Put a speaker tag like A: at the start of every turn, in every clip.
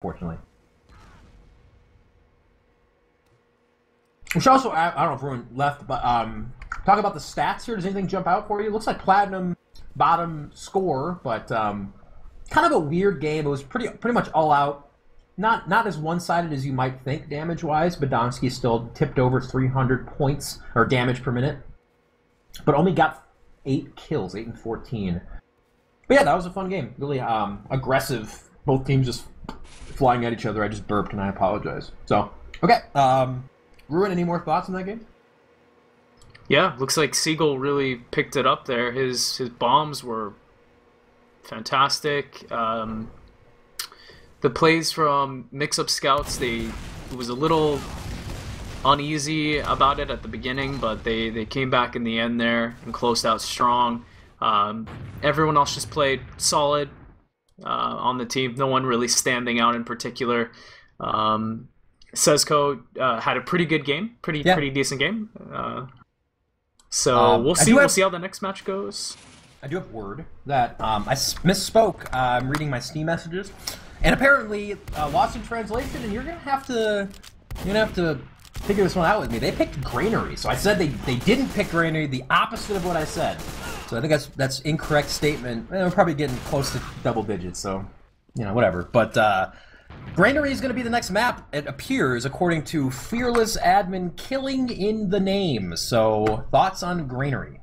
A: unfortunately. We should also, I don't know if everyone left, but talk about the stats here. Does anything jump out for you? It looks like Platinum bottom score, but kind of a weird game. It was pretty much all out. Not as one-sided as you might think damage-wise. Badonsky still tipped over 300 points, or damage per minute, but only got 8 kills, 8 and 14. But yeah, that was a fun game. Really aggressive. Both teams just flying at each other. I just burped, and I apologize. So, okay. Ruin, any more thoughts on that game?
B: Yeah, looks like Siegel really picked it up there. His bombs were fantastic. The plays from Mixup Scouts, it was a little uneasy about it at the beginning, but they came back in the end there and closed out strong. Everyone else just played solid on the team. No one really standing out in particular. Sezco had a pretty good game, pretty decent game. So we'll see. We'll see how the next match goes.
A: I do have word that I misspoke. I'm reading my Steam messages, and apparently lost in translation. And you're gonna have to figure this one out with me. They picked Granary, so I said they didn't pick Granary. The opposite of what I said. So I think that's incorrect statement. We're probably getting close to double digits, so whatever. But Granary is going to be the next map, it appears, according to Fearless Admin Killing in the Name. So, thoughts on Granary?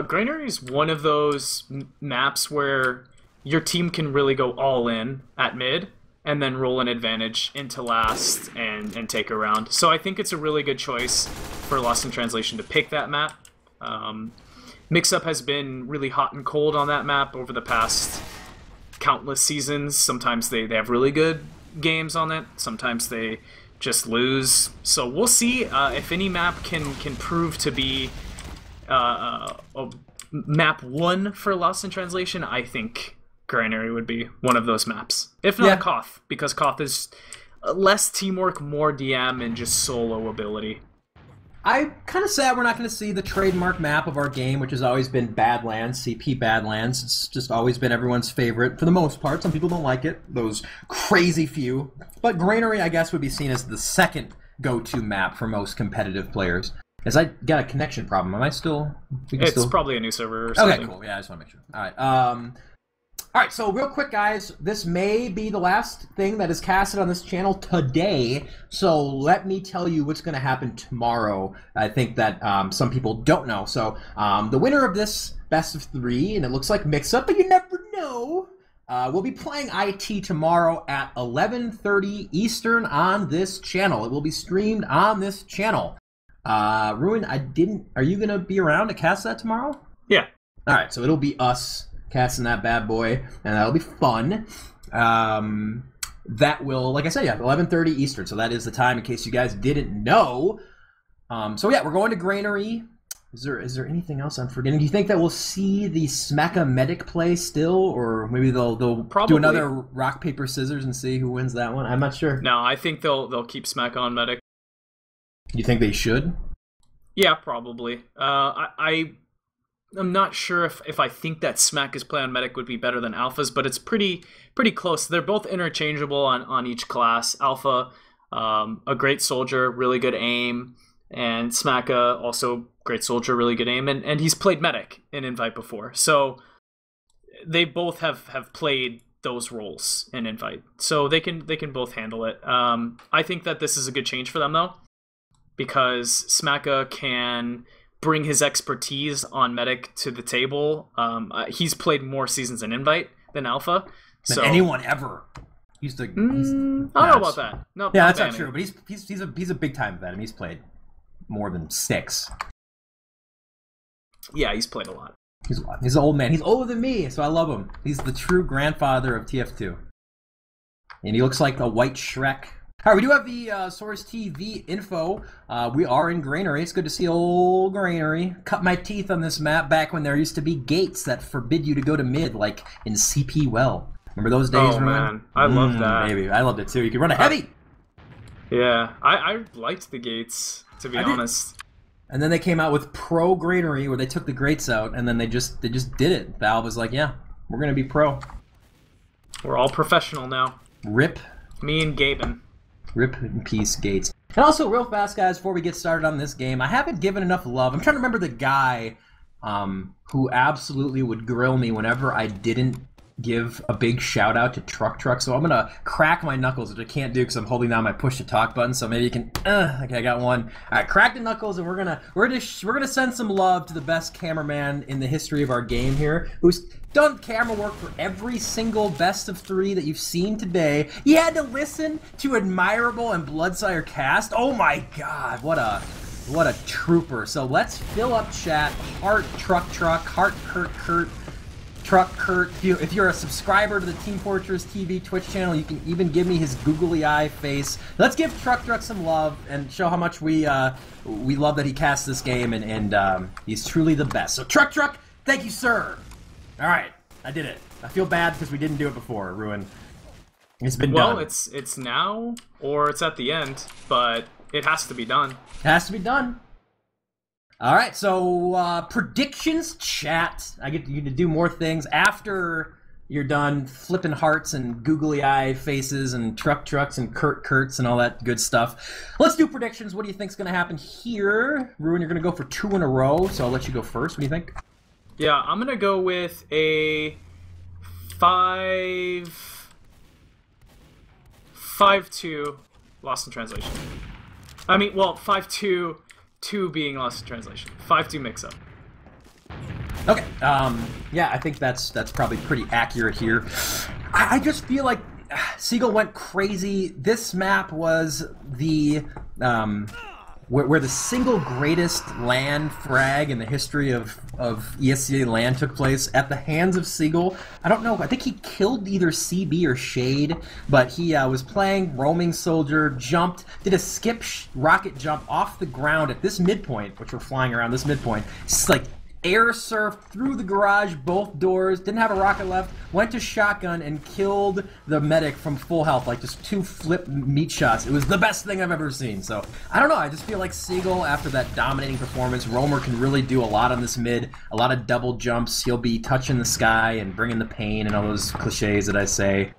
B: Granary is one of those maps where your team can really go all in at mid and then roll an advantage into last and take a round. So I think it's a really good choice for Lost in Translation to pick that map. Mixup has been really hot and cold on that map over the past countless seasons. Sometimes they have really good games on it. Sometimes they just lose. So we'll see if any map can prove to be a map 1 for Lost in Translation. I think Granary would be one of those maps. If not Koth, because Koth is less teamwork, more DM, and just solo ability.
A: I'm kind of sad we're not going to see the trademark map of our game, which has always been Badlands, CP Badlands. It's just always been everyone's favorite, for the most part. Some people don't like it, those crazy few. But Granary, I guess, would be seen as the second go-to map for most competitive players. As I got a connection problem. Am I still...
B: It's probably a new server or something.
A: Okay, cool. Yeah, I just want to make sure. All right. All right, so real quick, guys, this may be the last thing that is casted on this channel today, so let me tell you what's going to happen tomorrow. I think that some people don't know. So the winner of this best of 3, and it looks like Mixup, but you never know, we'll be playing IT tomorrow at 11:30 Eastern on this channel. It will be streamed on this channel. Ruin, are you going to be around to cast that tomorrow?
B: Yeah.
A: All right, so it'll be us casting that bad boy, and that'll be fun. That will, like I said, 11:30 Eastern, so that is the time in case you guys didn't know. So yeah, we're going to Granary. Is there anything else I'm forgetting? Do you think that we'll see the Smacka Medic play still, or maybe they'll do another rock paper scissors and see who wins that one? I'm not sure.
B: No, I think they'll keep Smack on Medic.
A: You think they should?
B: Yeah, probably. I'm not sure if I think that Smack as play on Medic would be better than Alpha's, but it's pretty close. They're both interchangeable on each class. Alpha, a great soldier, really good aim, and Smacka, also great soldier, really good aim, and he's played Medic in Invite before. So they both have played those roles in Invite. So they can both handle it. I think that this is a good change for them, though, because Smacka can bring his expertise on Medic to the table. He's played more seasons in Invite than Alpha.
A: Than anyone ever. I don't
B: know about that. No,
A: yeah, that's not true. But he's a big time veteran. He's played more than 6.
B: Yeah, he's played a lot.
A: He's an old man. He's older than me, so I love him. He's the true grandfather of TF2, and he looks like a white Shrek. All right, we do have the Source TV info. We are in Granary. It's good to see old Granary. Cut my teeth on this map back when there used to be gates that forbid you to go to mid, like in CP Well. Remember those days?
B: Oh, man. I love that.
A: Baby, I loved it too. You could run a heavy.
B: Yeah, I liked the gates, to be honest.
A: And then they came out with Pro Granary, where they took the grates out, and then they just did it. Valve was like, yeah, we're going to be pro.
B: We're all professional now.
A: Rip.
B: Me and Gaben.
A: Rip in peace, Gates. And also, real fast, guys, before we get started on this game, I haven't given enough love. I'm trying to remember the guy who absolutely would grill me whenever I didn't give a big shout out to Truck, so I'm gonna crack my knuckles, which I can't do because I'm holding down my push to talk button. So maybe you can. Okay, I got one. All right, crack the knuckles, and we're gonna send some love to the best cameraman in the history of our game here, who's done camera work for every single best of 3 that you've seen today. You had to listen to Admirable and Bloodsire Cast. Oh my God, what a trooper. So let's fill up chat. Heart Truck, heart Kurt. Truck Kurt, if you're a subscriber to the Team Fortress TV Twitch channel, you can even give me his googly eye face. Let's give Truck some love and show how much we love that he cast this game, and he's truly the best. So Truck, thank you, sir. All right, I did it. I feel bad because we didn't do it before, Ruin. It's been done.
B: Well, it's now or it's at the end, but it has to be done.
A: It has to be done. All right, so predictions, chat. I get you to do more things after you're done flipping hearts and googly eye faces and trucks and Kurt's and all that good stuff. Let's do predictions. What do you think's going to happen here? Ruin, you're going to go for 2 in a row, so I'll let you go first. What do you think?
B: Yeah, I'm going to go with a 5-2 Lost in Translation. I mean, well, 5-2... 2 being lost in translation. 5-2 Mixup.
A: Okay. Yeah, I think that's probably pretty accurate here. I just feel like Seagull went crazy. This map was the where the single greatest LAN frag in the history of ESEA LAN took place at the hands of Seagull. I don't know. I think he killed either CB or Shade, but he was playing roaming soldier, jumped, did a skip rocket jump off the ground at this midpoint, which we're flying around this midpoint. It's like air surfed through the garage, both doors, didn't have a rocket left, went to shotgun and killed the medic from full health, like just 2 flip meat shots. It was the best thing I've ever seen. So, I don't know, I just feel like Seagull, after that dominating performance, Roamer can really do a lot on this mid, a lot of double jumps, he'll be touching the sky and bringing the pain and all those cliches that I say.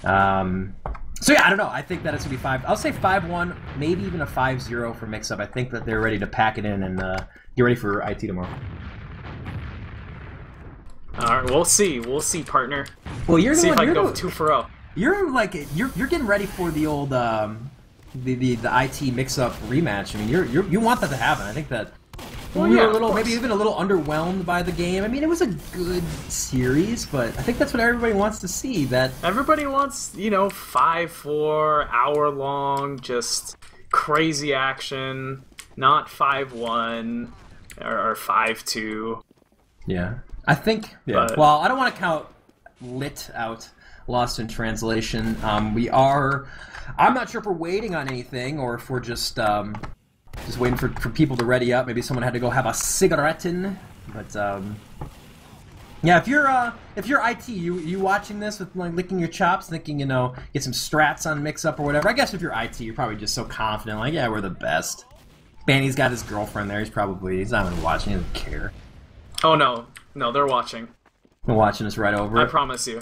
A: So yeah, I don't know, I think that it's going to be I'll say 5-1, maybe even a 5-0 for Mixup. I think that they're ready to pack it in and get ready for IT tomorrow.
B: All right, we'll see. We'll see, partner.
A: Well, you're
B: see if I can go 2-0.
A: You're like you're getting ready for the old the IT Mix-Up rematch. I mean, you want that to happen. I think that we were a little, maybe even a little underwhelmed by the game. I mean, it was a good series, but I think that's what everybody wants to see. That
B: everybody wants, 5-4 hour long, just crazy action, not 5-1 or 5-2.
A: Yeah. I think, yeah. But, well, I don't want to count lit out Lost in Translation. I'm not sure if we're waiting on anything or if we're just waiting for people to ready up. Maybe someone had to go have a cigarettin. But yeah, if you're IT, you watching this with like licking your chops, thinking get some strats on Mix-Up or whatever. I guess if you're IT, you're probably just so confident, like yeah, we're the best. Banny's got his girlfriend there. He's not even watching. He doesn't care.
B: Oh no, they're watching.
A: They're watching us right over.
B: I promise you.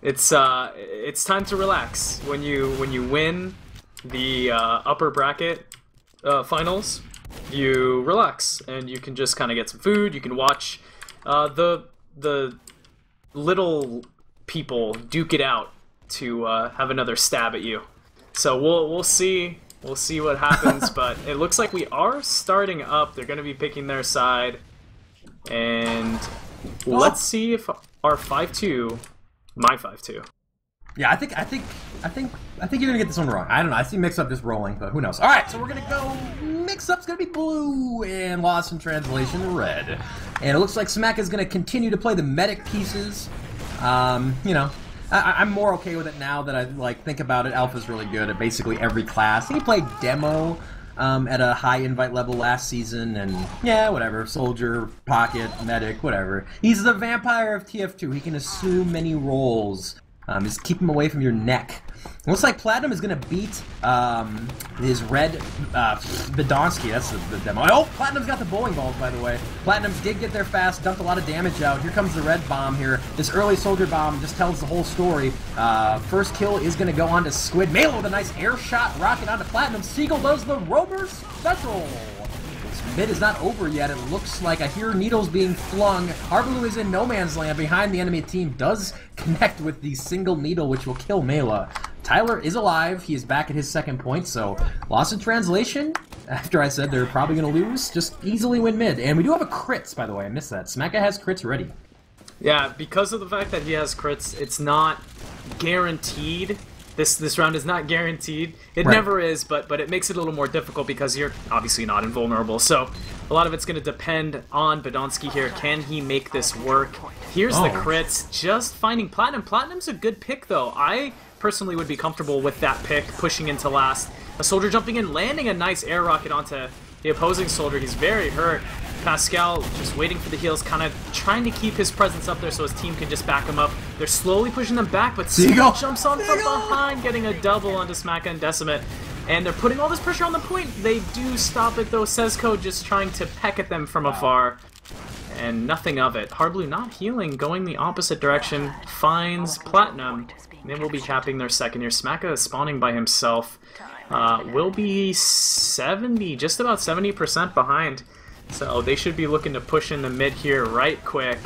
B: It's time to relax when you win the upper bracket finals. You relax and you can just kind of get some food. You can watch the little people duke it out to have another stab at you. So we'll see. We'll see what happens, but it looks like we are starting up. They're going to be picking their side, and let's see if our 5-2, my 5-2.
A: Yeah, I think you're gonna get this one wrong. I don't know. I see Mix-Up just rolling, but who knows? All right, so we're gonna go. Mix-Up's gonna be blue and Lost in Translation red, and it looks like Smack is gonna continue to play the medic pieces. I'm more okay with it now that I think about it. Alpha's really good at basically every class. He played demo at a high invite level last season, and yeah, whatever. Soldier, pocket, medic, whatever. He's the vampire of TF2. He can assume many roles. Just keep him away from your neck. Looks like Platinum is going to beat his red Bedonsky. That's the demo. Oh, Platinum's got the bowling balls, by the way. Platinum did get there fast, dumped a lot of damage out. Here comes the red bomb here. This early soldier bomb just tells the whole story. First kill is going to go on to Squid. Mela with a nice air shot rocket onto Platinum. Seagull does the Rover Special. Mid is not over yet. It looks like I hear needles being flung. Harblue is in no man's land behind the enemy team. Does connect with the single needle, which will kill Mela. Tyler is alive. He is back at his second point, so lost in translation. After I said they're probably going to lose, just easily win mid. And we do have a crits, by the way. I missed that. Smacka has crits ready.
B: Yeah, because of the fact that he has crits, it's not guaranteed. This round is not guaranteed. It never is, but it makes it a little more difficult because you're obviously not invulnerable. So a lot of it's going to depend on Bedonsky here. Can he make this work? Here's the crits. Just finding Platinum. Platinum's a good pick, though. I personally would be comfortable with that pick, pushing into last. A soldier jumping in, landing a nice air rocket onto the opposing soldier. He's very hurt. Pascal just waiting for the heals, kind of trying to keep his presence up there so his team can just back him up. They're slowly pushing them back, but Seagull jumps on from behind, getting a double onto Smacka and Decimate. And they're putting all this pressure on the point. They do stop it, though. Sezco just trying to peck at them from afar. And nothing of it. Harblue not healing, going the opposite direction. Finds Platinum. And they will be capping their second here. Smacka is spawning by himself. Will be 70, just about 70% behind. So they should be looking to push in the mid here right quick.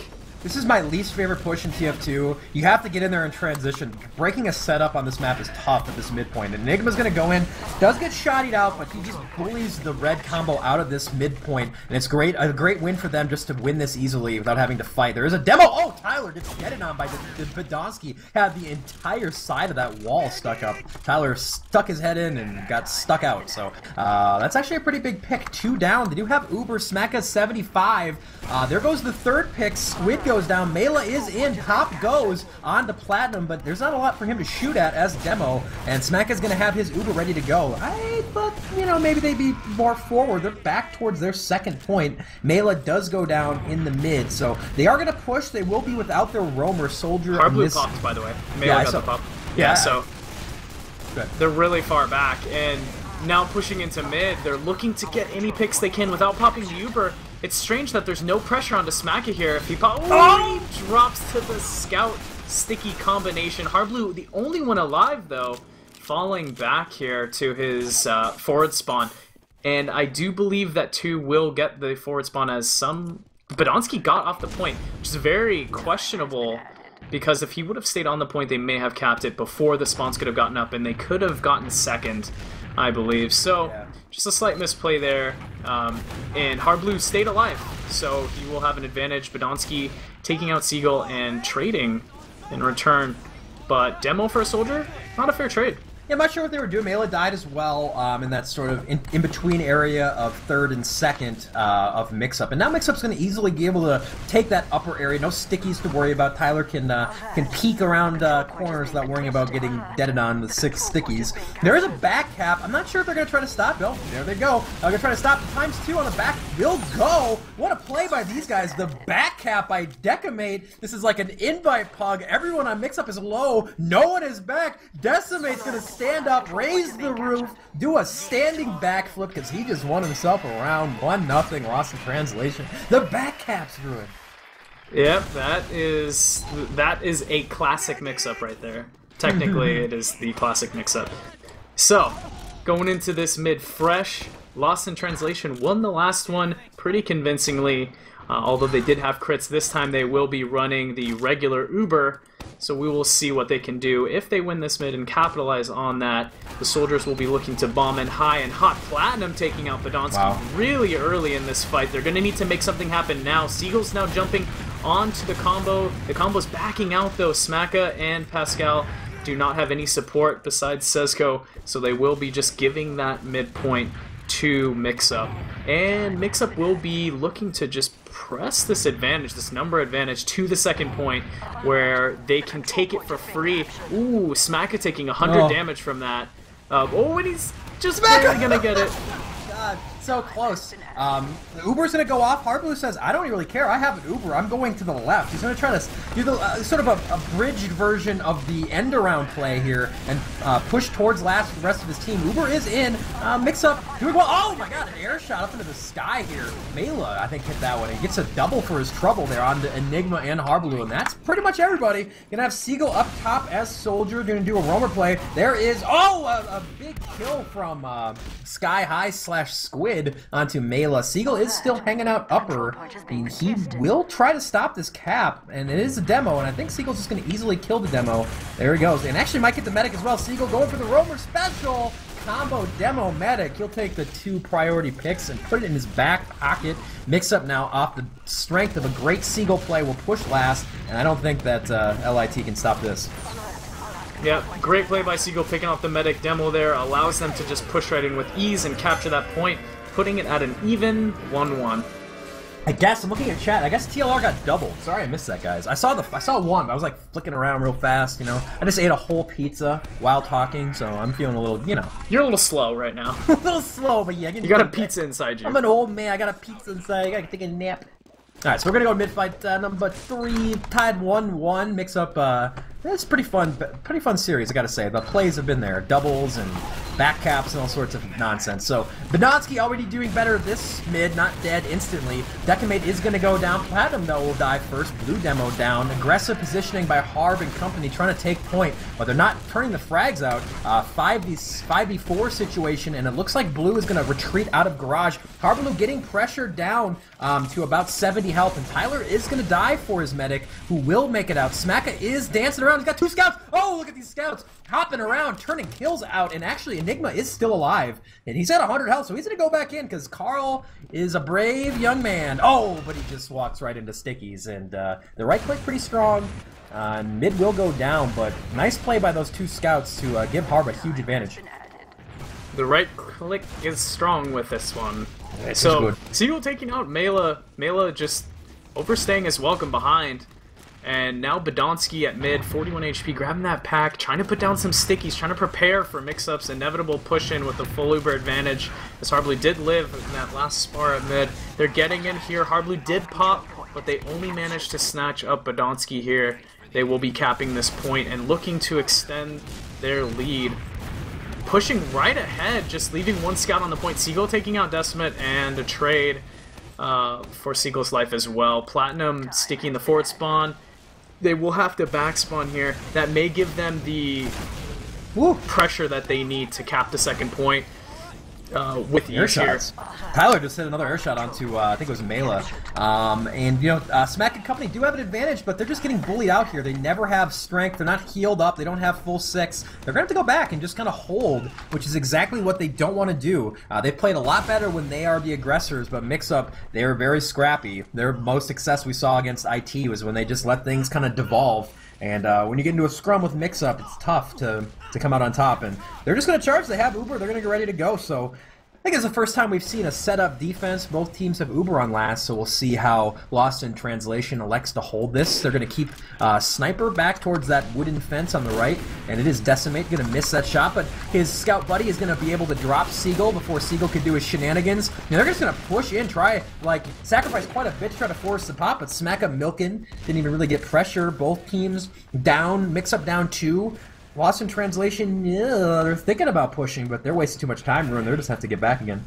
A: This is my least favorite push in TF2. You have to get in there and transition. Breaking a setup on this map is tough at this midpoint. Enigma's going to go in, does get shottied out, but he just bullies the red combo out of this midpoint. And it's a great win for them just to win this easily without having to fight. There is a demo. Oh, Tyler gets getting on by the Bedonsky. Had the entire side of that wall stuck up. Tyler stuck his head in and got stuck out. So that's actually a pretty big pick. 2 down. They do have Uber. Smacka 75. There goes the third pick. Squid goes down. Mela is in. Top goes on to Platinum, but there's not a lot for him to shoot at as demo. And Smacka's going to have his Uber ready to go. I thought, you know, maybe they'd be more forward. They're back towards their second point. Mela does go down in the mid, so they are going to push. They will be without their roamer soldier.
B: Harblue popped, by the way. Mela got the pop. Yeah, so
A: good.
B: They're really far back, and now pushing into mid, they're looking to get any picks they can without popping the Uber. It's strange that there's no pressure onto Smacka here. If he he drops to the scout sticky combination. Harblue, the only one alive though, falling back here to his forward spawn. And I do believe that 2 will get the forward spawn as some... Bedonsky got off the point, which is very questionable, because if he would have stayed on the point, they may have capped it before the spawns could have gotten up, and they could have gotten second, I believe. So, just a slight misplay there, and Harblue stayed alive, so he will have an advantage. Bedonsky taking out Seagull and trading in return, but demo for a soldier, not a fair trade.
A: Yeah, I'm not sure what they were doing. Mela died as well in that sort of in-between area of third and second of Mixup. And now Mixup's going to easily be able to take that upper area. No stickies to worry about. Tyler can peek around corners without worrying about getting deaded on with 6 stickies. There is a back cap. I'm not sure if they're going to try to stop. No, there they go. They're going to try to stop. ×2 on the back will go. What a play by these guys. The back cap by Decimate. This is like an invite pug. Everyone on Mixup is low. No one is back. Decimate's going to stand up, raise the roof, do a standing backflip because he just won himself a round. 1-0, lost in translation. The back caps through it.
B: Yep, that is a classic mix-up right there. Technically, it is the classic mix-up. So, going into this mid fresh, lost in translation, won the last one pretty convincingly. Although they did have crits, this time they will be running the regular Uber. So we will see what they can do. If they win this mid and capitalize on that, the soldiers will be looking to bomb in high and hot. Platinum taking out Bedonsky really early in this fight. They're going to need to make something happen now. Seagull's now jumping onto the combo. The combo's backing out though. Smacka and Pascal do not have any support besides Sezco, so they will be just giving that midpoint to Mixup. And Mixup will be looking to just press this advantage, this number advantage, to the second point where they can take it for free. Ooh, Smacka taking 100 damage from that. And he's just barely gonna get it.
A: God, so close. Uber's going to go off. Hardblue says, I don't really care. I have an Uber. I'm going to the left. He's going to try to do the sort of a bridged version of the end-around play here and push towards last for the rest of his team. Uber is in. Mixup doing well. Oh, my God, an air shot up into the sky here. Mela, I think, hit that one. He gets a double for his trouble there on the Enigma and Hardblue, and that's pretty much everybody. Going to have Seagull up top as Soldier. Going to do a roamer play. There is, a big kill from Sky High / Squid onto Mela. Seagull is still hanging out upper, and he will try to stop this cap, and it is a demo, and I think Seagull's just going to easily kill the demo. There he goes, and actually might get the medic as well. Seagull going for the roamer special. Combo demo medic. He'll take the 2 priority picks and put it in his back pocket. Mix-Up now off the strength of a great Seagull play will push last, and I don't think that LIT can stop this.
B: Yeah, great play by Seagull picking off the medic demo there. Allows them to just push right in with ease and capture that point, putting it at an even 1-1.
A: I guess, I'm looking at chat, I guess TLR got doubled. Sorry I missed that, guys. I saw one, but I was like flicking around real fast, you know. I just ate a whole pizza while talking, so I'm feeling a little, you know.
B: You're a little slow right now.
A: A little slow, but yeah.
B: You got a pizza inside you.
A: I'm an old man, I got a pizza inside, I gotta take a nap. Alright, so we're gonna go mid-fight number 3, tied 1-1, Mix-Up, it's pretty fun series, I gotta say. The plays have been there, doubles and back caps and all sorts of nonsense. So, Badonsky already doing better this mid, not dead instantly. Decimate is gonna go down. Platinum, though, will die first. Blue demo down. Aggressive positioning by Harb and company, trying to take point, but they're not turning the frags out. 5v4 situation, and it looks like Blue is gonna retreat out of garage. Harblue getting pressured down to about 70 health, and Tyler is gonna die for his medic, who will make it out. Smacka is dancing around. He's got 2 scouts. Oh, look at these scouts hopping around, turning kills out, and actually Enigma is still alive, and he's at 100 health, so he's gonna go back in because Carl is a brave young man. Oh, but he just walks right into stickies, and the right click pretty strong. Mid will go down, but nice play by those 2 scouts to give Harb a huge advantage.
B: The right click is strong with this one.
A: Yeah,
B: so Seagull taking out Mela. Mela just overstaying his welcome behind. And now Badonsky at mid, 41 HP, grabbing that pack, trying to put down some stickies, trying to prepare for Mix-Up's inevitable push-in with the full Uber advantage, as Hardblue did live in that last spar at mid. They're getting in here. Hardblue did pop, but they only managed to snatch up Badonsky here. They will be capping this point and looking to extend their lead. Pushing right ahead, just leaving 1 scout on the point. Seagull taking out Decimate, and a trade for Seagull's life as well. Platinum sticking the forward spawn. They will have to backspawn here. That may give them the pressure that they need to cap the second point with ease here.
A: Tyler just hit another air shot onto, I think it was Mela. And, you know, Smack and company do have an advantage, but they're just getting bullied out here. They never have strength. They're not healed up. They don't have full 6. They're going to have to go back and just kind of hold, which is exactly what they don't want to do. They played a lot better when they are the aggressors, but Mix-Up, they were very scrappy. Their most success we saw against IT was when they just let things kind of devolve. And when you get into a scrum with Mix-Up, it's tough to come out on top. And they're just going to charge. They have Uber. They're going to get ready to go. So I think it's the first time we've seen a setup defense. Both teams have Uber on last, so we'll see how Lost in Translation elects to hold this. They're going to keep Sniper back towards that wooden fence on the right, and it is Decimate going to miss that shot, but his scout buddy is going to be able to drop Seagull before Seagull can do his shenanigans. Now they're just going to push in, try, like, sacrifice quite a bit to try to force the pop, but Smack Up milking, didn't even really get pressure. Both teams down, Mix-Up down 2. Lost in Translation, yeah, they're thinking about pushing, but they're wasting too much time, Ruin. They're just have to get back again.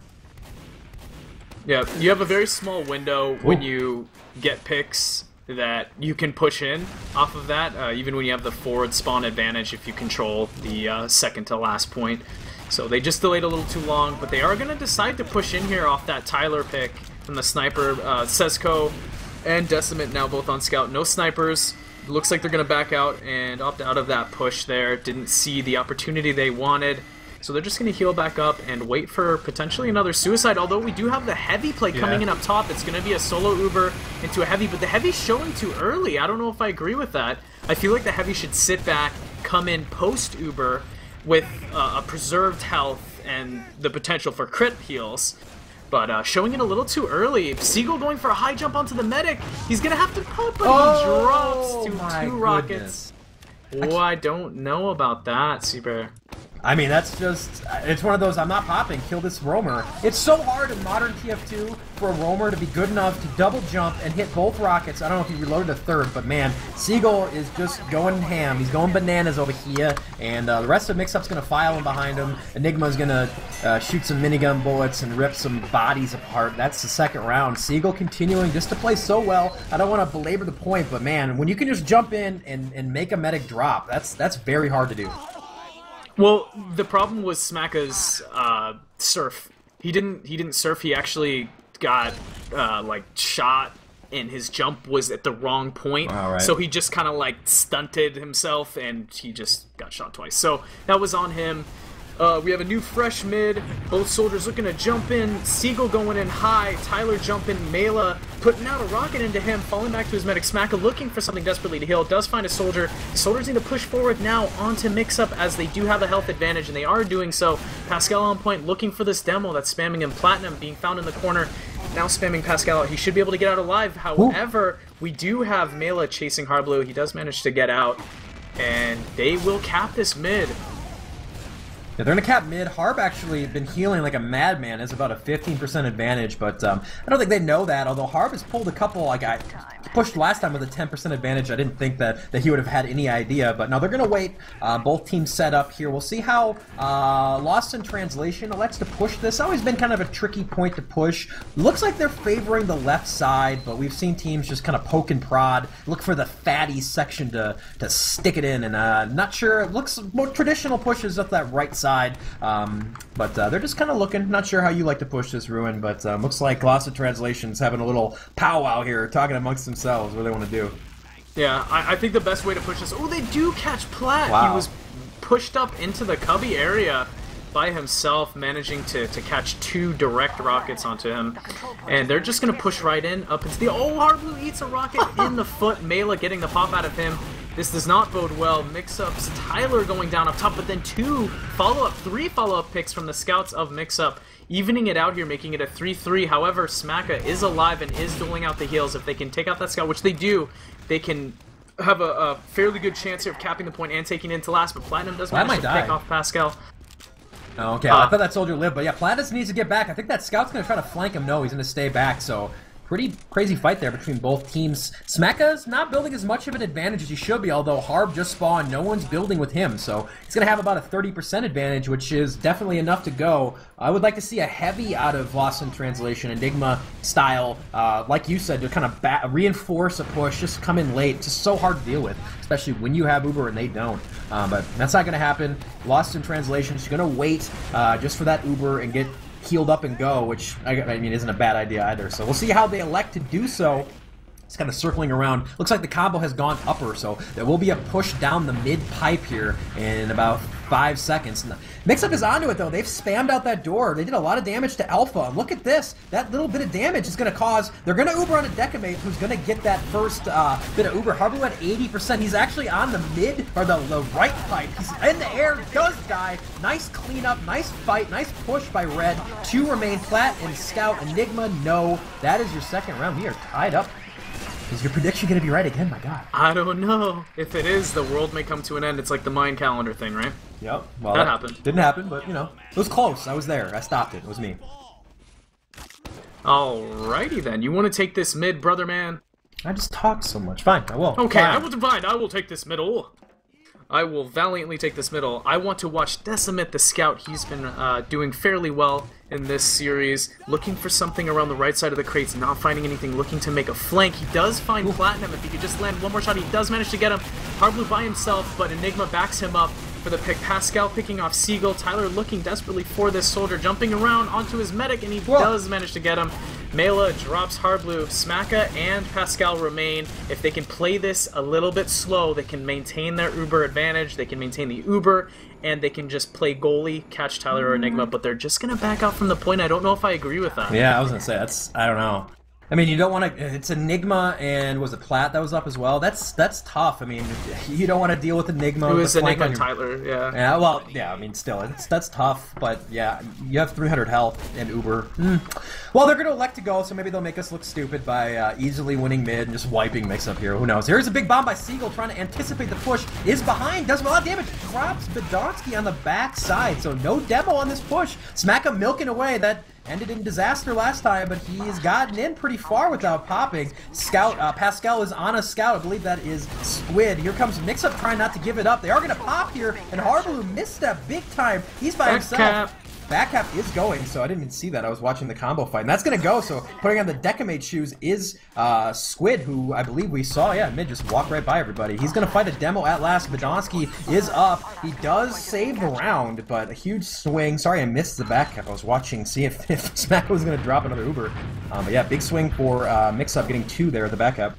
B: Yeah, you have a very small window when you get picks that you can push in off of that, even when you have the forward spawn advantage if you control the second to last point. So they just delayed a little too long, but they are going to decide to push in here off that Tyler pick from the sniper. Sesco and Decimate now both on scout. No snipers. Looks like they're going to back out and opt out of that push there. Didn't see the opportunity they wanted. So they're just going to heal back up and wait for potentially another suicide. Although we do have the heavy play coming in up top. It's going to be a solo Uber into a heavy, but the heavy's showing too early. I don't know if I agree with that. I feel like the heavy should sit back, come in post Uber with a preserved health and the potential for crit heals. But showing it a little too early. Seagull going for a high jump onto the medic. He's going to have to pop, but he drops to 2 rockets. Oh, I don't know about that, Seabear.
A: I mean, that's just, it's one of those, I'm not popping, kill this roamer. It's so hard in modern TF2 for a roamer to be good enough to double jump and hit both rockets. I don't know if he reloaded a third, but man, Seagull is just going ham. He's going bananas over here, and the rest of Mixup's going to file in behind him. Enigma's going to shoot some minigun bullets and rip some bodies apart. That's the second round. Seagull continuing just to play so well. I don't want to belabor the point, but man, when you can just jump in and make a medic drop, that's very hard to do.
B: Well, the problem was Smacka's surf. He didn't surf. He actually got like shot, and his jump was at the wrong point.
A: All right.
B: So he just kind of like stunted himself, and he just got shot twice. So that was on him. We have a new fresh mid. Both soldiers looking to jump in. Seagull going in high. Tyler jumping. Mela putting out a rocket into him. Falling back to his medic. Smacka looking for something desperately to heal. Does find a soldier. The soldiers need to push forward now onto Mixup as they do have a health advantage, and they are doing so. Pascal on point looking for this demo that's spamming him. Platinum being found in the corner. Now spamming Pascal. He should be able to get out alive. However, we do have Mela chasing Hardblue. He does manage to get out, and they will cap this mid.
A: Yeah, they're going to cap mid. Harb actually been healing like a madman. Has about a 15% advantage, but I don't think they know that, although Harb has pulled a couple, like I pushed last time with a 10% advantage. I didn't think that he would have had any idea, but no, they're going to wait. Both teams set up here. We'll see how Lost in Translation elects to push this. Always been kind of a tricky point to push. Looks like they're favoring the left side, but we've seen teams just kind of poke and prod, look for the fatty section to stick it in, and not sure. It looks more traditional pushes up that right side. But they're just kind of looking. Not sure how you like to push this, Ruin, but looks like Lost in Translation's having a little powwow here, talking amongst themselves what they want to do.
B: Yeah, I think the best way to push this... Oh, they do catch Platt!
A: Wow.
B: He was pushed up into the cubby area by himself, managing to catch 2 direct rockets onto him. And they're just going to push right in, up into the... Oh, Hardblue eats a rocket in the foot. Mela getting the pop out of him. This does not bode well. Mixup's Tyler going down up top, but then 3 follow-up picks from the scouts of Mixup, evening it out here, making it a 3-3. However, Smacka is alive and is doling out the heals. If they can take out that scout, which they do, they can have a fairly good chance here of capping the point and taking it into last, but Platinum does manage to pick off Pascal.
A: Oh, okay, I thought that soldier lived, but yeah, Platinum needs to get back. I think that scout's going to try to flank him. No, he's going to stay back, so... Pretty crazy fight there between both teams. Smacka's not building as much of an advantage as he should be, although Harb just spawned. No one's building with him, so he's going to have about a 30% advantage, which is definitely enough to go. I would like to see a heavy out of Lost in Translation, Enigma style, like you said, to kind of reinforce a push, just come in late. It's just so hard to deal with, especially when you have Uber and they don't. But that's not going to happen. Lost in Translation is going to wait just for that Uber and get healed up and go, which I mean isn't a bad idea either. So we'll see how they elect to do so. It's kind of circling around. Looks like the combo has gone upper, so there will be a push down the mid pipe here in about 5 seconds. Mixup is onto it, though. They've spammed out that door. They did a lot of damage to Alpha. Look at this. That little bit of damage is going to cause... They're going to Uber on a Decimate who's going to get that first bit of Uber. Hardblue at 80%. He's actually on the mid, or the right pipe. He's in the air, does die. Nice cleanup, nice fight, nice push by Red. 2 remain. Platt and Scout. Enigma, no. That is your second round. We are tied up. Is your prediction going to be right again? My God.
B: I don't know. If it is, the world may come to an end. It's like the Mayan calendar thing, right?
A: Yep. Well,
B: that happened.
A: Didn't happen, but, you know, it was close. I was there. I stopped it. It was me.
B: Alrighty then. You want to take this mid, brother man?
A: I just talked so much. Fine, I will.
B: Okay,
A: Fine.
B: I will divide. I will take this middle. I will valiantly take this middle. I want to watch Decimate the Scout. He's been doing fairly well in this series. Looking for something around the right side of the crates, not finding anything, looking to make a flank. He does find Platinum. If he could just land one more shot, he does manage to get him. Hardblue by himself, but Enigma backs him up for the pick. Pascal picking off Seagull. Tyler looking desperately for this soldier, jumping around onto his medic, and he does manage to get him. Mela drops Hardblue. Smacka and Pascal remain. If they can play this a little bit slow, they can maintain their Uber advantage. They can maintain the Uber, and they can just play goalie, catch Tyler or Enigma, but they're just going to back out from the point. I don't know if I agree with that.
A: Yeah, I was going to say, I don't know. I mean, you don't want to. It's Enigma and was it Platt that was up as well? That's tough. I mean, you don't want to deal with Enigma.
B: It was Enigma and
A: your...
B: Tyler. Yeah.
A: Yeah. Well, yeah. I mean, still, that's tough. But yeah, you have 300 health and Uber. Well, they're going to elect to go, so maybe they'll make us look stupid by easily winning mid and just wiping Mixup here. Who knows? Here's a big bomb by Seagull trying to anticipate the push. Is behind. Does a lot of damage. Drops Badonsky on the back side. So no demo on this push. Smack milking away. That ended in disaster last time, but he's gotten in pretty far without popping. Scout, Pascal is on a scout. I believe that is Squid. Here comes Mixup trying not to give it up. They are going to pop here, and Harbaloo misstep big time. He's by himself. Backcap is going, so I didn't even see that. I was watching the combo fight, and that's going to go. So putting on the Decimate shoes is Squid, who I believe we saw, mid just walk right by everybody. He's going to fight a demo at last. Badonsky is up. He does save the round, but a huge swing. Sorry I missed the backcap. I was watching, see if Smack was going to drop another Uber. But yeah, big swing for Mixup getting 2 there at the backcap.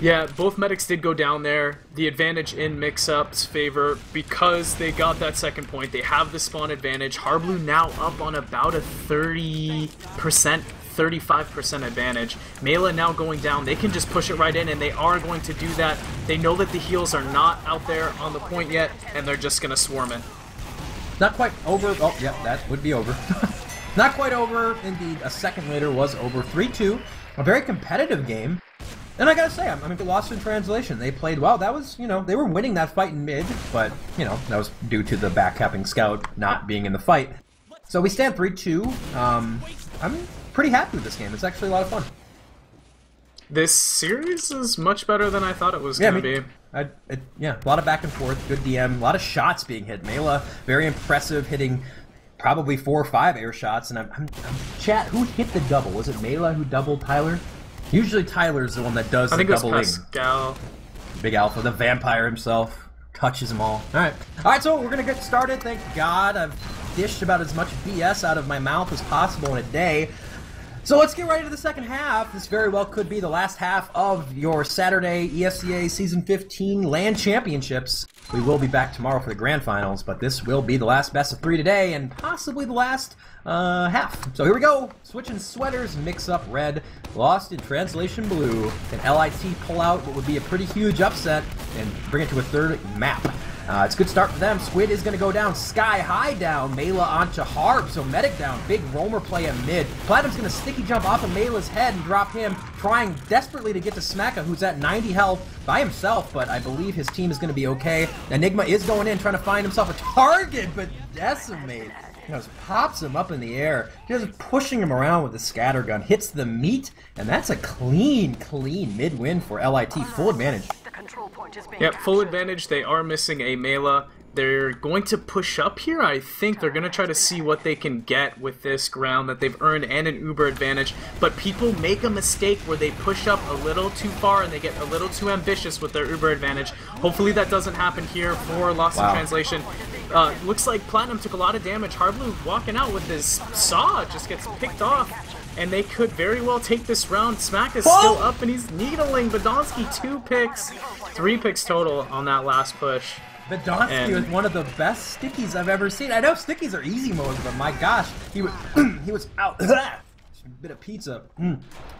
B: Yeah, both medics did go down there. The advantage in Mixup's favor because they got that second point. They have the spawn advantage. Harbaloo now up on about a 30%, 35% advantage. Mela now going down. They can just push it right in, and they are going to do that. They know that the heals are not out there on the point yet, and they're just going to swarm it.
A: Not quite over. Oh, yeah, that would be over. Not quite over. Indeed, a second later was over. 3-2. A very competitive game. And I gotta say, I'm lost in translation. They played well. That was, they were winning that fight in mid, but, that was due to the backcapping scout not being in the fight. So we stand 3-2. I'm pretty happy with this game. It's actually a lot of fun.
B: This series is much better than I thought it was going to be.
A: A lot of back and forth, good DM, a lot of shots being hit. Mela, very impressive, hitting probably 4 or 5 air shots. And I'm chat, who hit the double? Was it Mela who doubled Tyler? Usually Tyler's the one that does the doubling.
B: I think it was Pascal.
A: Big Alpha, the vampire himself, touches them all. Alright, so we're going to get started. Thank God I've dished about as much BS out of my mouth as possible in a day. So let's get right into the second half. This very well could be the last half of your Saturday ESEA Season 15 LAN Championships. We will be back tomorrow for the Grand Finals, but this will be the last best of 3 today, and possibly the last half. So here we go. Switching sweaters, Mixup red, lost in translation blue. Can LIT pull out what would be a pretty huge upset and bring it to a third map? It's a good start for them. Squid is going to go down. Sky High down. Mela onto Harb. So Medic down. Big roamer play at mid. Platinum's going to sticky jump off of Mela's head and drop him, trying desperately to get to Smacka, who's at 90 health by himself, but I believe his team is going to be okay. Enigma is going in, trying to find himself a target, but Decimate just pops him up in the air, just pushing him around with the scatter gun, hits the meat, and that's a clean mid win for LIT. Full advantage.
B: Yep, full advantage. They are missing a Mela. They're going to push up here, I think. They're going to try to see what they can get with this ground that they've earned and an Uber advantage. But people make a mistake where they push up a little too far and they get a little too ambitious with their Uber advantage. Hopefully that doesn't happen here for Lost in Translation. Looks like Platinum took a lot of damage. Harbaloo walking out with his saw just gets picked off. And they could very well take this round. Smack is still up and he's needling. Badonsky 2 picks. 3 picks total on that last push.
A: Badonsky was one of the best stickies I've ever seen. I know stickies are easy mode, but my gosh, he was out. Bit of pizza.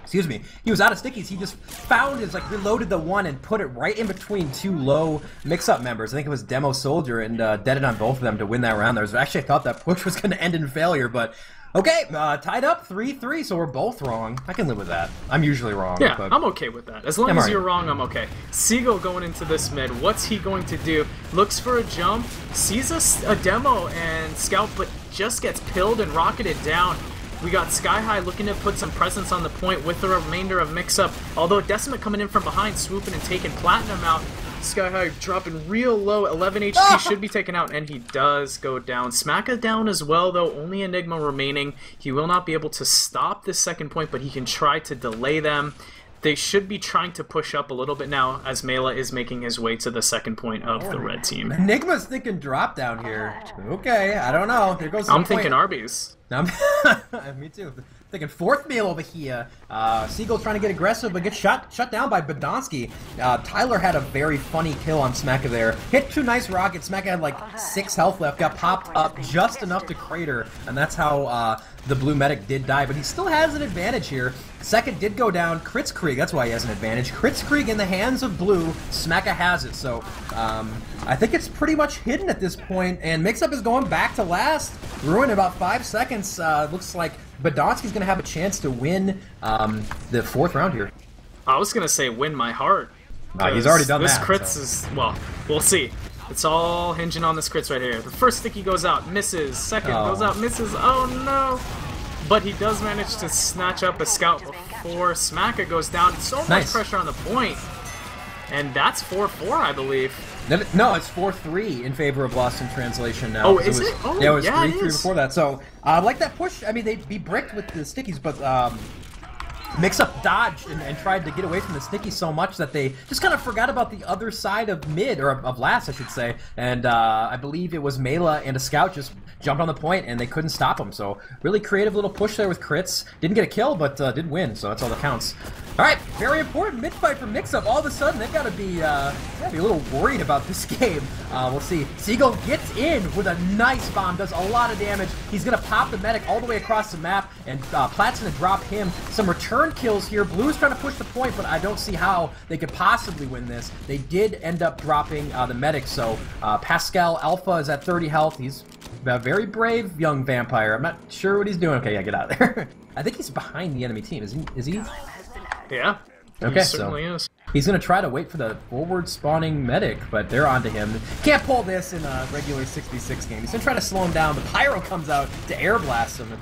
A: Excuse me. He was out of stickies. He just found his, reloaded the one and put it right in between 2 low Mixup members. I think it was Demo Soldier, and deaded on both of them to win that round. Actually, I thought that push was going to end in failure, but okay, tied up 3-3, so we're both wrong. I can live with that. I'm usually wrong.
B: Yeah,
A: but
B: I'm okay with that. As long as you're wrong, I'm okay. Seagull going into this mid. What's he going to do? Looks for a jump, sees a demo and scout, but just gets pilled and rocketed down. We got Sky High looking to put some presence on the point with the remainder of Mixup. Although Decimate coming in from behind, swooping and taking Platinum out. Sky High dropping real low, 11 HP, should be taken out, and he does go down. Smacka down as well, though, only Enigma remaining. He will not be able to stop this second point, but he can try to delay them. They should be trying to push up a little bit now, as Mela is making his way to the second point of the red team.
A: Enigma's thinking drop down here. Okay, I don't know. There goes
B: I'm thinking Arby's.
A: Me too. Thinking fourth meal over here. Seagull trying to get aggressive, but gets shut down by Badonsky. Tyler had a very funny kill on Smecca there. Hit 2 nice rockets. Smecca had like 6 health left. Got popped up just enough to crater, and that's how the blue medic did die. But he still has an advantage here. Second did go down. Kritzkrieg, that's why he has an advantage. Kritzkrieg in the hands of blue. Smecca has it, so I think it's pretty much hidden at this point, and Mixup is going back to last. Ruin about 5 seconds. Looks like Badonsky's going to have a chance to win the 4th round here.
B: I was going to say win my heart.
A: He's already done
B: this
A: that.
B: This crits is, well, we'll see. It's all hinging on this crits right here. The first sticky goes out, misses. Second goes out, misses. Oh no! But he does manage to snatch up a scout before Smacka goes down. So much pressure on the point. And that's 4-4, I believe.
A: No, it's 4-3 in favor of Lost in Translation now.
B: Oh, is it? Oh,
A: yeah, it was 3-3 before that. So, I like that push. I mean, they'd be bricked with the stickies, but Mixup dodged and tried to get away from the sticky so much that they just kind of forgot about the other side of mid, or of last, I should say. And I believe it was Mela and a scout just jumped on the point, and they couldn't stop him. So really creative little push there with crits. Didn't get a kill, but did win, so that's all that counts. All right, very important mid fight for Mixup. All of a sudden, they've got to be a little worried about this game. We'll see. Seagull gets in with a nice bomb, does a lot of damage. He's gonna pop the medic all the way across the map, and Platt's gonna drop him. Some return kills here. Blue's trying to push the point, but I don't see how they could possibly win this. They did end up dropping the medic, so Pascal Alpha is at 30 health. He's a very brave young vampire. I'm not sure what he's doing. Okay, yeah, get out of there. I think he's behind the enemy team. Is he?
B: Yeah.
A: Okay,
B: he certainly is.
A: He's going to try to wait for the forward spawning medic, but they're onto him. Can't pull this in a regular 66 game. He's going to try to slow him down, but Pyro comes out to air blast him.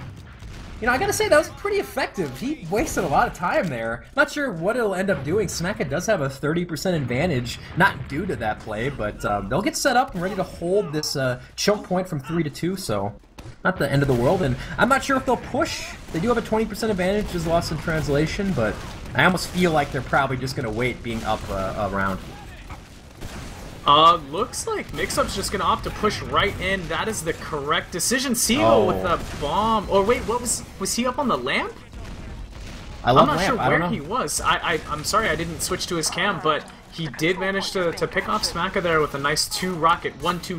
A: You know, I gotta say, that was pretty effective. He wasted a lot of time there. Not sure what it'll end up doing. Smacka does have a 30% advantage, not due to that play, but they'll get set up and ready to hold this choke point from 3-2, so not the end of the world. And I'm not sure if they'll push. They do have a 20% advantage, is lost in translation, but I almost feel like they're probably just gonna wait being up a round.
B: Looks like Mixup's just gonna opt to push right in. That is the correct decision. Seagull with a bomb. Or wait, what was he up on the lamp?
A: I'm
B: not sure where he was. I'm sorry I didn't switch to his cam, but he did manage to pick off Smacka there with a nice 1-2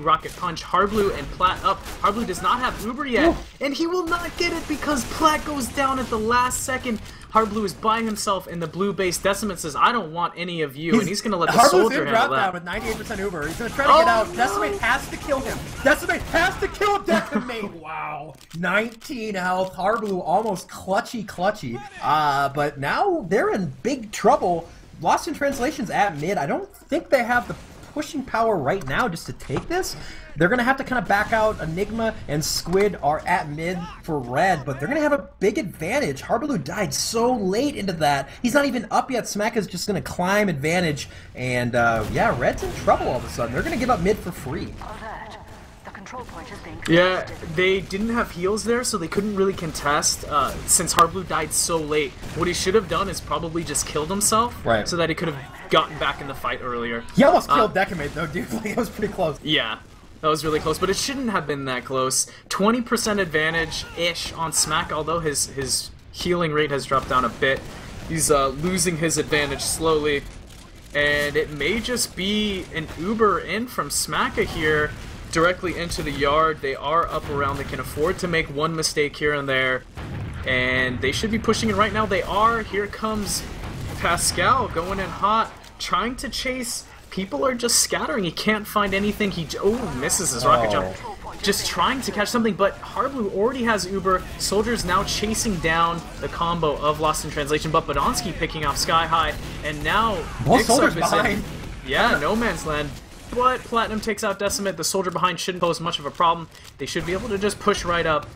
B: rocket punch. Hardblue and Platt up. Hardblue does not have Uber yet, and he will not get it because Platt goes down at the last second. Hardblue is by himself in the blue base. Decimate says, I don't want any of you, and he's going to let the soldier handle that.
A: With 98% Uber. He's going to try to get out. No. Decimate has to kill him. Decimate has to kill him. Decimate. Wow. 19 health. Hardblue almost clutchy. But now they're in big trouble. Lost in Translation's at mid. I don't think they have the pushing power right now just to take this. They're going to have to kind of back out. Enigma and Squid are at mid for red, but they're going to have a big advantage. Hardblue died so late into that. He's not even up yet. Smack is just going to climb advantage, and yeah, red's in trouble all of a sudden. They're going to give up mid for free.
B: Yeah, they didn't have heals there, so they couldn't really contest. Since Hardblue died so late, what he should have done is probably just killed himself,
A: right,
B: so that he could have gotten back in the fight earlier.
A: He almost killed Decimate though, dude. Like, it was pretty close.
B: Yeah, that was really close, but it shouldn't have been that close. 20% advantage-ish on Smack, although his healing rate has dropped down a bit. He's losing his advantage slowly, and it may just be an Uber in from Smacka here, directly into the yard. They are up around. They can afford to make one mistake here and there, and they should be pushing it right now. They are. Here comes Pascal going in hot, trying to chase. People are just scattering. He can't find anything. He misses his rocket jump. Just trying to catch something, but Hardblue already has Uber. Soldier's now chasing down the combo of Lost in Translation, but Badonsky picking off Sky High, and now
A: Mixup is behind.
B: Yeah, no man's land. But Platinum takes out Decimate. The soldier behind shouldn't pose much of a problem. They should be able to just push right up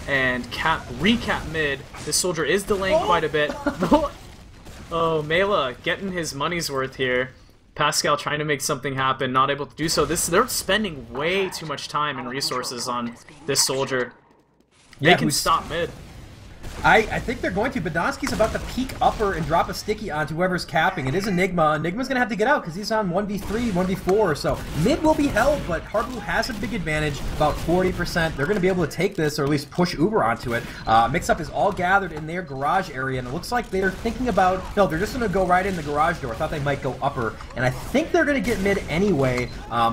B: and recap mid. This soldier is delaying quite a bit. Oh, Mela getting his money's worth here. Pascal trying to make something happen, not able to do so. They're spending way too much time and resources on this soldier. They can stop mid.
A: I think they're going to. Badonski's about to peek upper and drop a sticky onto whoever's capping. It is Enigma. Enigma's going to have to get out because he's on 1v3, 1v4. So mid will be held, but Hard Blue has a big advantage, about 40%. They're going to be able to take this or at least push Uber onto it. Mix-Up is all gathered in their garage area, and it looks like they're thinking about... No, they're just going to go right in the garage door. I thought they might go upper, and I think they're going to get mid anyway.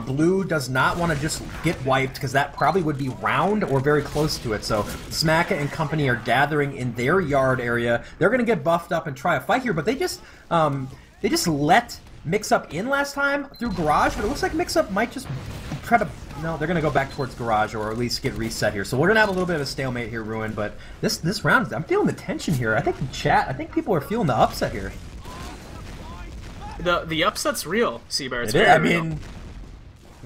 A: Blue does not want to just get wiped because that probably would be round or very close to it. So Smacka and company are gathering in their yard area. They're going to get buffed up and try a fight here, but they just let Mix-Up in last time through garage, but it looks like Mix-Up might just try to... No, they're going to go back towards garage or at least get reset here. So we're going to have a little bit of a stalemate here, Ruin, but this round, I'm feeling the tension here. I think in chat, I think people are feeling the upset here.
B: The upset's real, Seabear. It's
A: it is.
B: very real.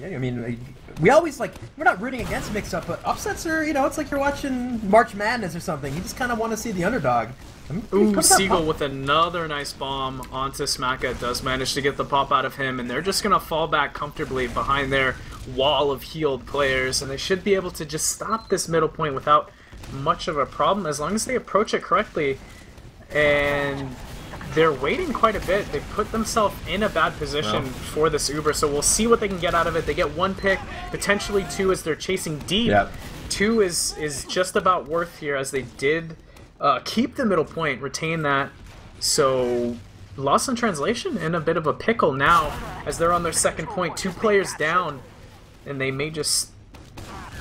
A: I mean, we always, like, we're not rooting against Mix-Up, but upsets are, you know, it's like you're watching March Madness or something. You just kind of want to see the underdog.
B: Ooh, Seagull with another nice bomb onto Smacka. Does manage to get the pop out of him, and they're just going to fall back comfortably behind their wall of healed players, and they should be able to just stop this middle point without much of a problem as long as they approach it correctly. And they're waiting quite a bit. They put themselves in a bad position for this Uber, so we'll see what they can get out of it. They get one pick, potentially two as they're chasing deep. Yep. Two is just about worth here as they did keep the middle point, retain that. So Lost in Translation in a bit of a pickle now as they're on their second point, 2 players down, and they may just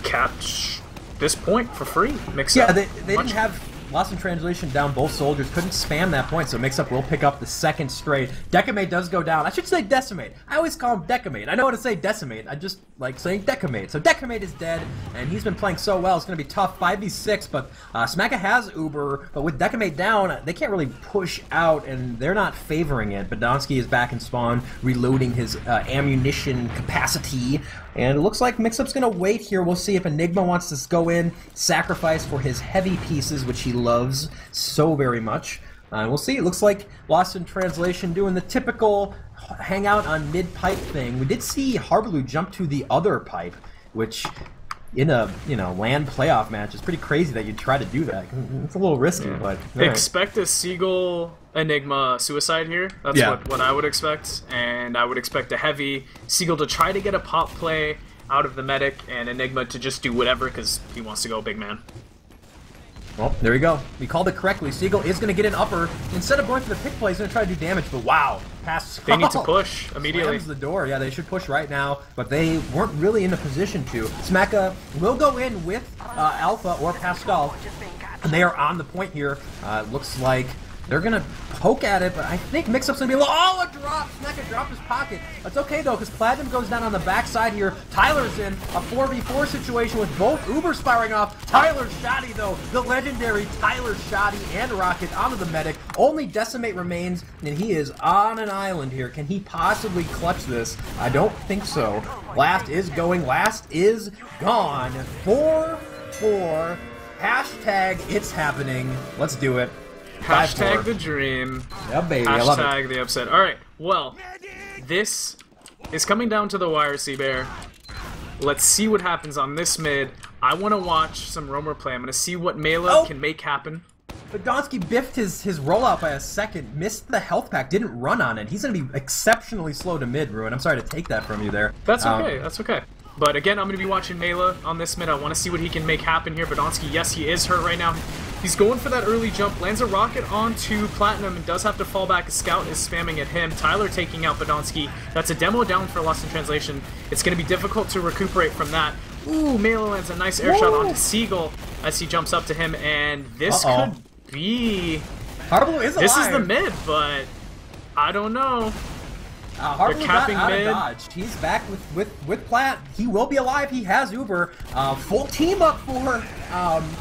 B: catch this point for free. Mix-Up.
A: Yeah, they didn't have Lost in Translation down both soldiers, couldn't spam that point, so Mix-Up will pick up the second straight. Decimate does go down. I should say Decimate. I always call him Decimate. I know how to say Decimate. I just like saying Decimate. So Decimate is dead, and he's been playing so well. It's going to be tough, 5v6, but Smacka has Uber, but with Decimate down, they can't really push out, and they're not favoring it. Badonsky is back in spawn, reloading his ammunition capacity, and it looks like Mix-Up's going to wait here. We'll see if Enigma wants to go in, sacrifice for his heavy pieces, which he loves so very much. We'll see. It looks like Lost in Translation doing the typical hangout on mid-pipe thing. We did see Harbaloo jump to the other pipe, which in a LAN playoff match is pretty crazy that you'd try to do that. It's a little risky, but...
B: Expect a Seagull Enigma suicide here. That's what I would expect. And I would expect a heavy Seagull to try to get a pop play out of the medic, and Enigma to just do whatever because he wants to go big man.
A: Well, there you go. We called it correctly. Seagull is going to get an upper. Instead of going for the pick play, he's going to try to do damage, but wow. Pass.
B: They need to push immediately.
A: Slams the door. Yeah, they should push right now, but they weren't really in a position to. Smacka will go in with Alpha or Pascal, and they are on the point here. Looks like they're going to poke at it, but I think Mix-Up's going to be able to... Oh, a drop! Smacka dropped his pocket. That's okay, though, because Platinum goes down on the backside here. Tyler's in a 4v4 situation with both Ubers firing off. Tyler's shoddy, though. The legendary Tyler shoddy and Rocket onto the medic. Only Decimate remains, and he is on an island here. Can he possibly clutch this? I don't think so. Last is going. Last is gone. 4-4. Hashtag it's happening. Let's do it.
B: Hashtag the dream.
A: Yeah, baby. I love it.
B: Hashtag the upset. Alright, well, this is coming down to the wire, Seabear. Let's see what happens on this mid. I want to watch some roamer play. I'm going to see what Mela can make happen.
A: But Donsky biffed his rollout by a second, missed the health pack, didn't run on it. He's going to be exceptionally slow to mid, Ruin. I'm sorry to take that from you there.
B: That's okay, that's okay. But again, I'm going to be watching Mela on this mid. I want to see what he can make happen here. Badonsky, yes, he is hurt right now. He's going for that early jump, lands a rocket onto Platinum and does have to fall back. A scout is spamming at him. Tyler taking out Badonsky. That's a demo down for Lost in Translation. It's going to be difficult to recuperate from that. Ooh, Mela lands a nice air shot onto Seagull as he jumps up to him, and this could be...
A: Harbaloo is alive.
B: This is the mid, but I don't know. They're capping mid.
A: Dodge. He's back with Plat. He will be alive. He has Uber. Full team up for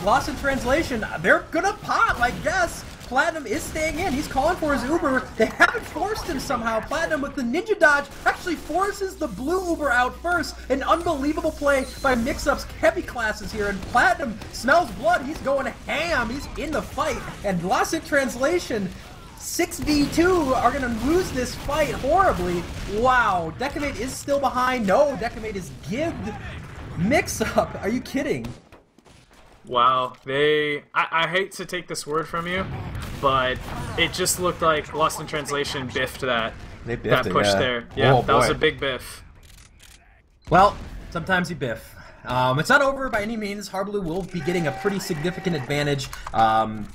A: Lost in Translation. They're gonna pop, I guess. Platinum is staying in. He's calling for his Uber. They haven't forced him somehow. Platinum with the ninja dodge actually forces the blue Uber out first. An unbelievable play by Mix-Up's heavy classes here. And Platinum smells blood. He's going ham. He's in the fight. And Lost in Translation, 6v2 are going to lose this fight horribly. Wow. Decimate is still behind. No, Decimate is gibbed. Mix-Up. Are you kidding?
B: Wow. I hate to take this word from you, but it just looked like Lost in Translation biffed that.
A: They biffed
B: that push
A: it, yeah.
B: there. Yeah,
A: Oh,
B: that was
A: boy.
B: a big biff.
A: Well, sometimes you biff. It's not over by any means. Harblue will be getting a pretty significant advantage.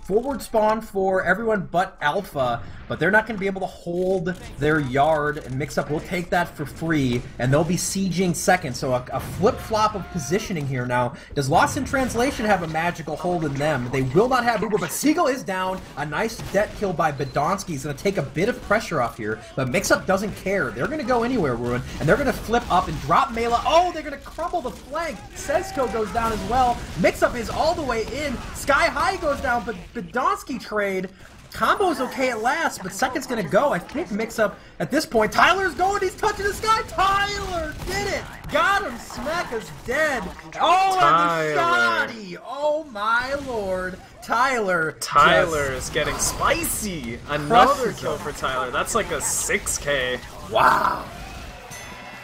A: Forward spawn for everyone but Alpha, but they're not going to be able to hold their yard, and Mixup will take that for free, and they'll be sieging second. So a flip-flop of positioning here now. Does Lost in Translation have a magical hold in them? They will not have Uber, but Seagull is down. A nice debt kill by Bedonsky is going to take a bit of pressure off here, but Mixup doesn't care. They're going to go anywhere, Ruin, and they're going to flip up and drop Mela. Oh, they're going to crumble the flank. Sezco goes down as well. Mixup is all the way in. Sky High goes down, but Bedonsky trade. Combo's okay at last, but second's gonna go. I think Mixup at this point. Tyler's going, he's touching the sky. Tyler did it! Got him, Smack is dead. Oh, and the shotty! Oh my lord. Tyler
B: is getting spicy. Another kill for Tyler. That's like a 6K.
A: Wow.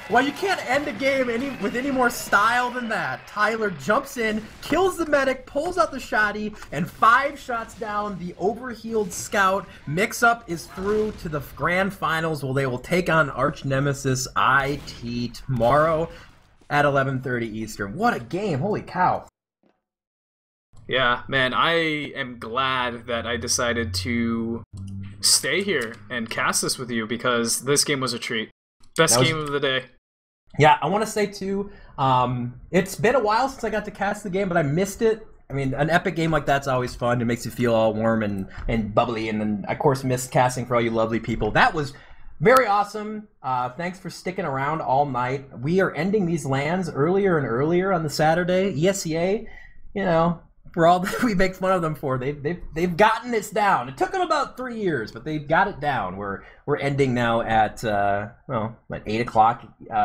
A: Well, you can't end a game with any more style than that. Tyler jumps in, kills the medic, pulls out the shotty, and 5 shots down the overhealed scout. Mixup is through to the grand finals, where they will take on arch nemesis IT tomorrow at 11:30 Eastern. What a game! Holy cow!
B: Yeah, man, I am glad that I decided to stay here and cast this with you, because this game was a treat. Best game of the day.
A: Yeah, I want to say too, it's been a while since I got to cast the game, but I missed it. I mean, an epic game like that's always fun. It makes you feel all warm and bubbly, and then, of course, missed casting for all you lovely people. That was very awesome. Thanks for sticking around all night. We are ending these LANs earlier and earlier on the Saturday. ESEA, you know, for all that we make fun of them for, they've gotten this down. It took them about 3 years, but they've got it down. We're ending now at 8 o'clock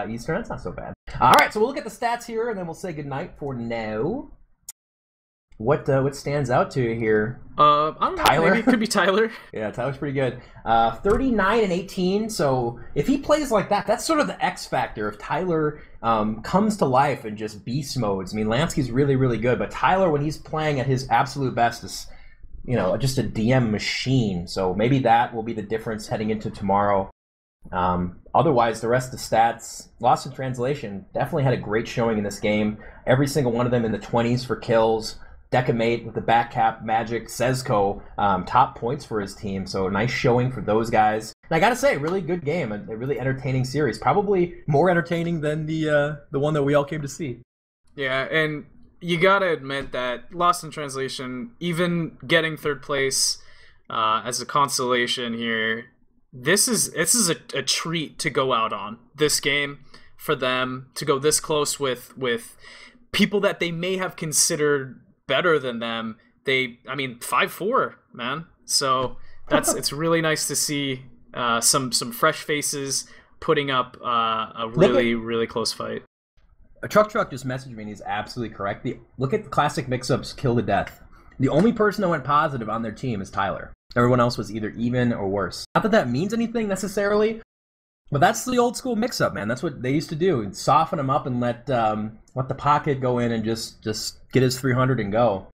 A: Eastern. That's not so bad. All right, so we'll look at the stats here, and then we'll say goodnight for now. What stands out to you here?
B: I don't know.
A: Tyler?
B: Maybe it could be Tyler.
A: Yeah, Tyler's pretty good. 39 and 18. So if he plays like that, that's sort of the X factor. If Tyler comes to life and just beast modes. I mean, Lansky's really, really good, but Tyler, when he's playing at his absolute best, is, you know, just a DM machine. So maybe that will be the difference heading into tomorrow. Otherwise, the rest of the stats, Lost in Translation, definitely had a great showing in this game. Every single one of them in the 20s for kills. Decimate with the back cap, Magic, Sezco, top points for his team. So nice showing for those guys. And I gotta say, really good game, a really entertaining series. Probably more entertaining than the one that we all came to see.
B: Yeah, and you gotta admit that Lost in Translation, even getting third place as a consolation here, this is a treat to go out on. This game for them to go this close with people that they may have considered better than them. I mean, 5-4, man. So it's really nice to see some fresh faces putting up a really close fight.
A: A Truck just messaged me, and he's absolutely correct. Look at the classic Mixup's kill to death. The only person that went positive on their team is Tyler. Everyone else was either even or worse. Not that that means anything necessarily, but that's the old school Mixup, man. That's what they used to do. Soften them up and let the pocket go in and just get his 300 and go.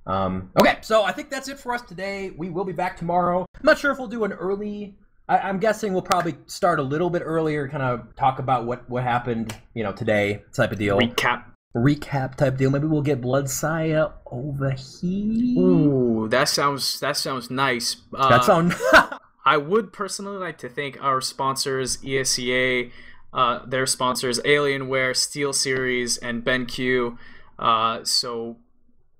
A: Okay, so I think that's it for us today. We will be back tomorrow. I'm not sure if we'll do an early. I'm guessing we'll probably start a little bit earlier, kind of talk about what happened, you know, today type of deal. Recap type deal. Maybe we'll get Bloodsire over here.
B: Ooh, that sounds nice.
A: That sounds.
B: I would personally like to thank our sponsors, ESEA, their sponsors, Alienware, SteelSeries, and BenQ. So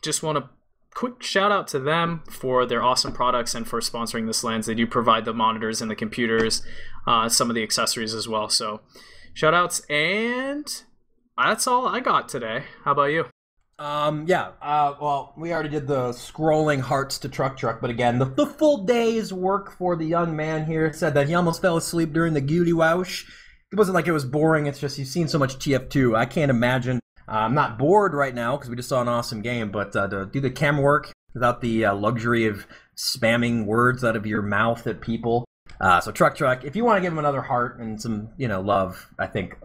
B: just want to quick shout out to them for their awesome products and for sponsoring this LAN. They do provide the monitors and the computers, some of the accessories as well. So shout outs, and that's all I got today. How about you?
A: Well, we already did the scrolling hearts to Truck, but again, the full day's work for the young man here. Said that he almost fell asleep during the Goody Wouch. It wasn't like it was boring, it's just you've seen so much TF2. I can't imagine. I'm not bored right now because we just saw an awesome game, but to do the camera work without the luxury of spamming words out of your mouth at people, So Truck, if you want to give him another heart and some, love, I think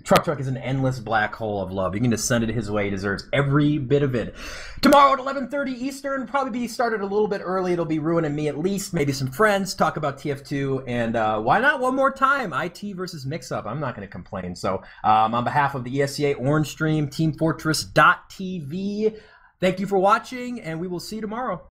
A: Truck is an endless black hole of love. You can just send it his way. He deserves every bit of it. Tomorrow at 11:30 Eastern, probably be started a little bit early. It'll be Ruin and me at least, maybe some friends, talk about TF2, and why not one more time? IT versus Mixup. I'm not going to complain. So on behalf of the ESEA Orange Stream, teamfortress.tv, thank you for watching, and we will see you tomorrow.